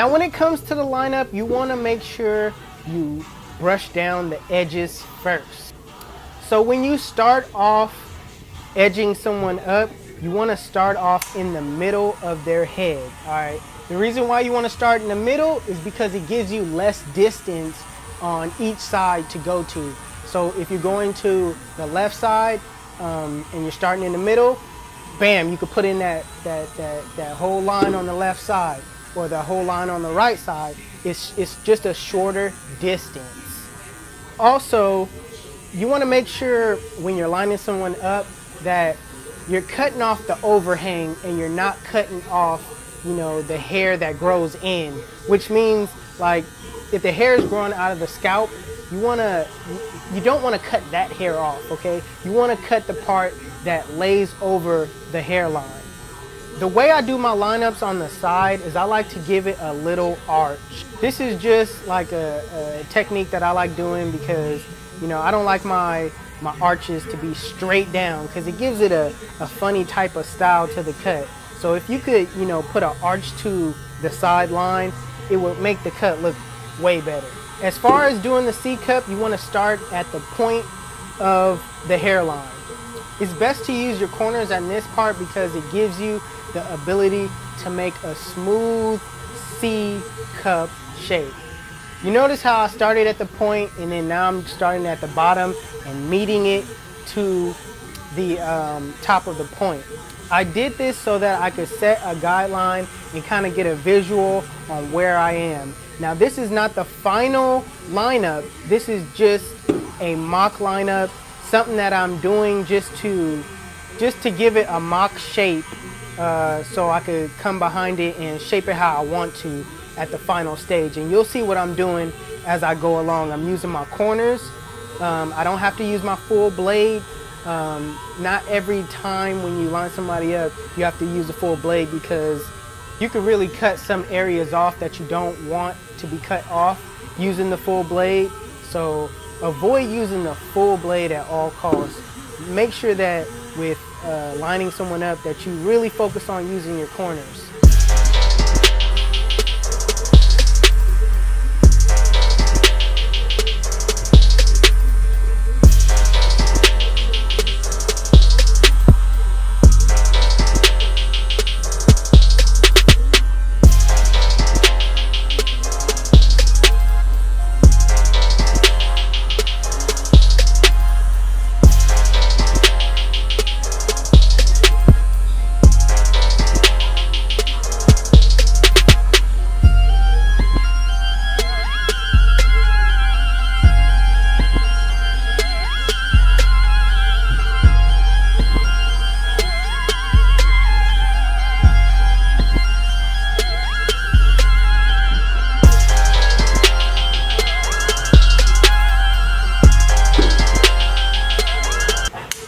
Now when it comes to the lineup, you want to make sure you brush down the edges first. So when you start off edging someone up, you want to start off in the middle of their head. All right. The reason why you want to start in the middle is because it gives you less distance on each side to go to. So if you're going to the left side and you're starting in the middle, bam, you could put in that whole line on the left side or the whole line on the right side. It's just a shorter distance. Also, you want to make sure when you're lining someone up that you're cutting off the overhang and you're not cutting off, you know, the hair that grows in, which means like if the hair is growing out of the scalp, you don't want to cut that hair off, okay? You want to cut the part that lays over the hairline. The way I do my lineups on the side is I like to give it a little arch. This is just like a technique that I like doing because, you know, I don't like my arches to be straight down because it gives it a funny type of style to the cut. So if you could, you know, put an arch to the sideline, it would make the cut look way better. As far as doing the C-cup, you want to start at the point of the hairline. It's best to use your corners on this part because it gives you the ability to make a smooth C-cup shape. You notice how I started at the point and then now I'm starting at the bottom and meeting it to the top of the point. I did this so that I could set a guideline and kind of get a visual on where I am. Now this is not the final lineup, this is just a mock lineup, something that I'm doing just to give it a mock shape so I could come behind it and shape it how I want to at the final stage. And you'll see what I'm doing as I go along. I'm using my corners. I don't have to use my full blade. Not every time when you line somebody up, you have to use a full blade because you can really cut some areas off that you don't want to be cut off using the full blade. So avoid using the full blade at all costs. Make sure that with lining someone up that you really focus on using your corners.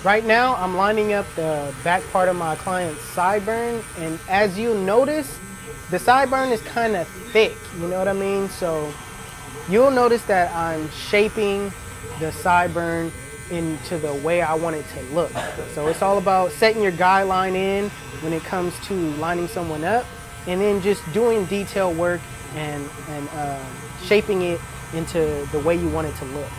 Right now, I'm lining up the back part of my client's sideburn, and as you notice, the sideburn is kind of thick, you know what I mean? So you'll notice that I'm shaping the sideburn into the way I want it to look. So it's all about setting your guideline in when it comes to lining someone up, and then just doing detail work and shaping it into the way you want it to look.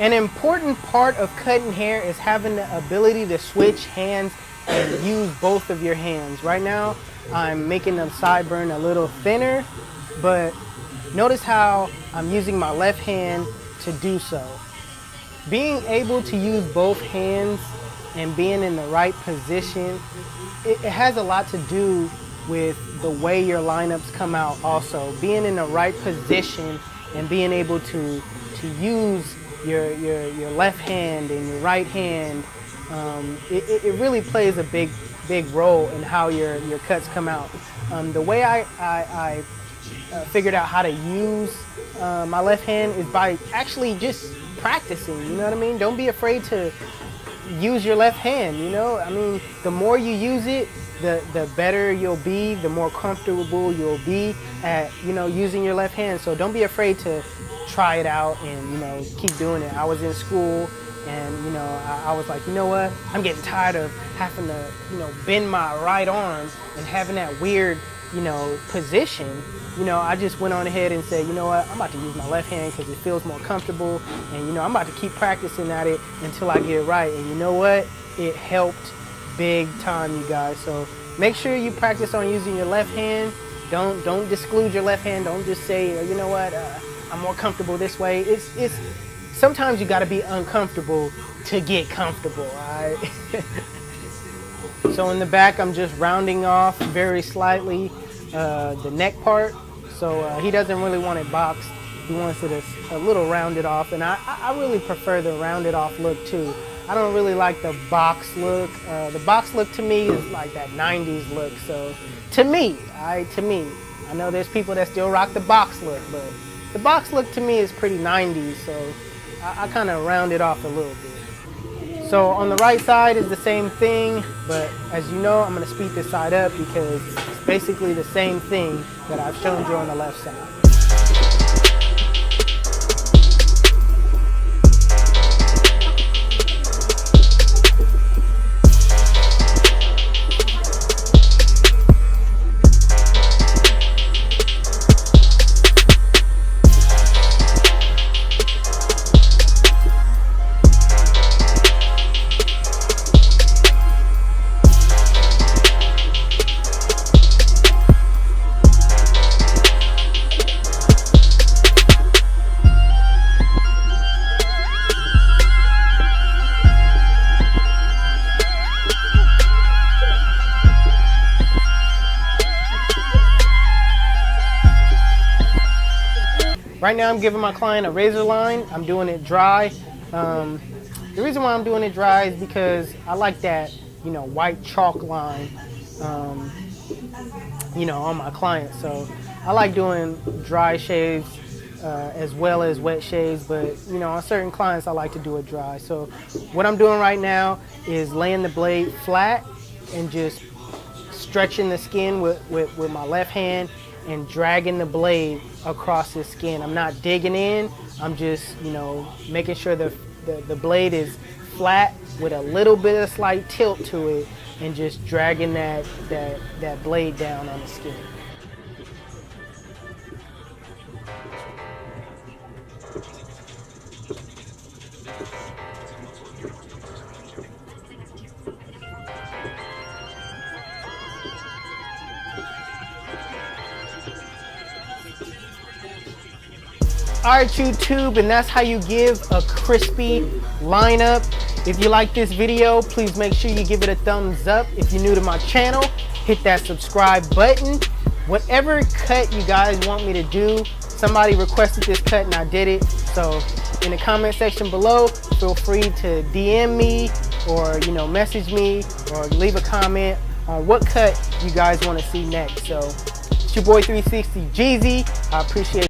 An important part of cutting hair is having the ability to switch hands and use both of your hands. Right now, I'm making the sideburn a little thinner, but notice how I'm using my left hand to do so. Being able to use both hands and being in the right position, it has a lot to do with the way your lineups come out also. Being in the right position and being able to use your left hand and your right hand, it really plays a big role in how your cuts come out. The way I figured out how to use my left hand is by actually just practicing. You know what I mean? Don't be afraid to use your left hand. You know, I mean, the more you use it, the better you'll be, the more comfortable you'll be at, you know, using your left hand. So don't be afraid to try it out and, you know, keep doing it. I was in school and, you know, I was like, you know what, I'm getting tired of having to, you know, bend my right arm and having that weird, you know, position. You know, I just went on ahead and said, you know what, I'm about to use my left hand because it feels more comfortable, and, you know, I'm about to keep practicing at it until I get it right. And you know what, it helped big time, you guys. So make sure you practice on using your left hand. Don't disclude your left hand. Don't just say, you know what, I'm more comfortable this way. It's sometimes you got to be uncomfortable to get comfortable. All right. So in the back, I'm just rounding off very slightly the neck part. So he doesn't really want it boxed. He wants it a little rounded off, and I really prefer the rounded off look too. I don't really like the box look. The box look to me is like that 90s look. So to me, I know there's people that still rock the box look, but the box look to me is pretty 90s. So I kind of round it off a little bit. So on the right side is the same thing, but as you know, I'm going to speed this side up because it's basically the same thing that I've shown you on the left side. Right now I'm giving my client a razor line. I'm doing it dry. The reason why I'm doing it dry is because I like that, you know, white chalk line, you know, on my client. So I like doing dry shaves as well as wet shaves, but, you know, on certain clients I like to do it dry. So what I'm doing right now is laying the blade flat and just stretching the skin with my left hand and dragging the blade across the skin. I'm not digging in. I'm just, you know, making sure the blade is flat with a little bit of slight tilt to it, and just dragging that blade down on the skin. Alright, YouTube, and that's how you give a crispy lineup. If you like this video, please make sure you give it a thumbs up. If you're new to my channel, hit that subscribe button. Whatever cut you guys want me to do, somebody requested this cut and I did it. So in the comment section below, feel free to DM me or, you know, message me or leave a comment on what cut you guys want to see next. So it's your boy 360 Jeezy. I appreciate